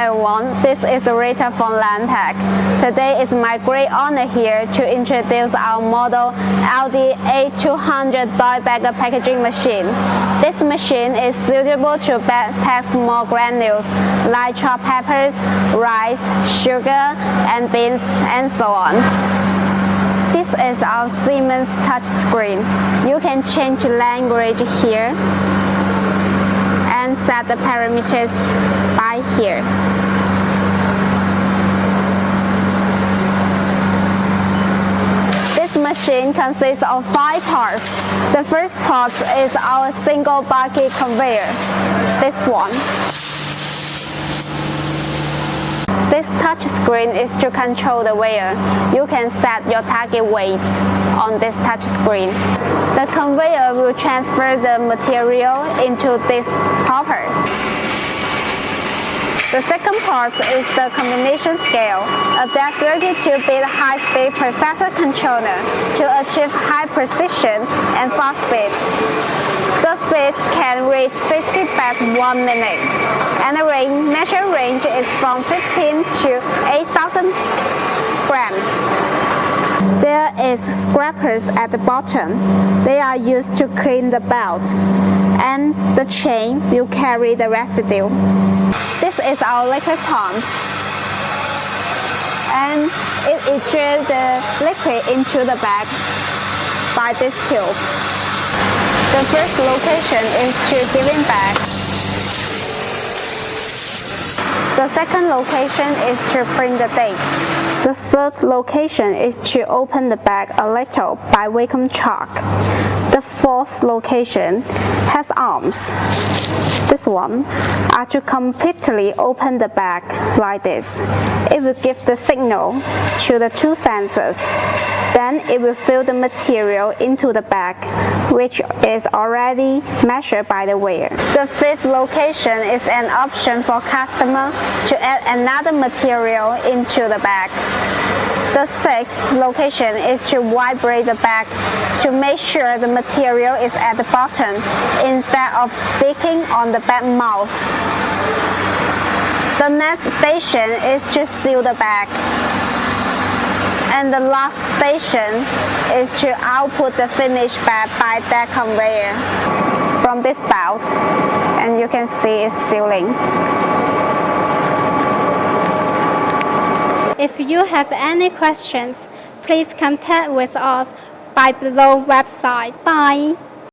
everyone, this is Rita from Landpack. Today is my great honor here to introduce our model LD8200 Doypack packaging machine. This machine is suitable to pack small granules like chopped peppers, rice, sugar, and beans, and so on. This is our Siemens touchscreen. You can change language here and set the parameters by here. This machine consists of 5 parts. The first part is our single bucket conveyor, this one. This touch screen is to control the weigher. You can set your target weights on this touch screen. The conveyor will transfer the material into this hopper. The second part is the combination scale, a 32-bit high-speed processor controller to achieve high precision and fast speed. The speed can reach 60 beats 1 minute, and the measure range is from 15 to 8,000 grams. There is scrapers at the bottom. They are used to clean the belt, and the chain will carry the residue. This is our liquid pump, and it ejects the liquid into the bag by this tube. The first location is to giving back. The second location is to print the date. The third location is to open the bag a little by vacuum chalk. The fourth location has arms. This one are to completely open the bag like this. It will give the signal to the 2 sensors. Then it will fill the material into the bag, which is already measured by the weigher. The fifth location is an option for customer to add another material into the bag. The sixth location is to vibrate the bag to make sure the material is at the bottom instead of sticking on the bag mouth. The next station is to seal the bag. And the last station is to output the finished bag by that conveyor from this belt, and you can see it's sealing. If you have any questions, please contact with us by below website. Bye.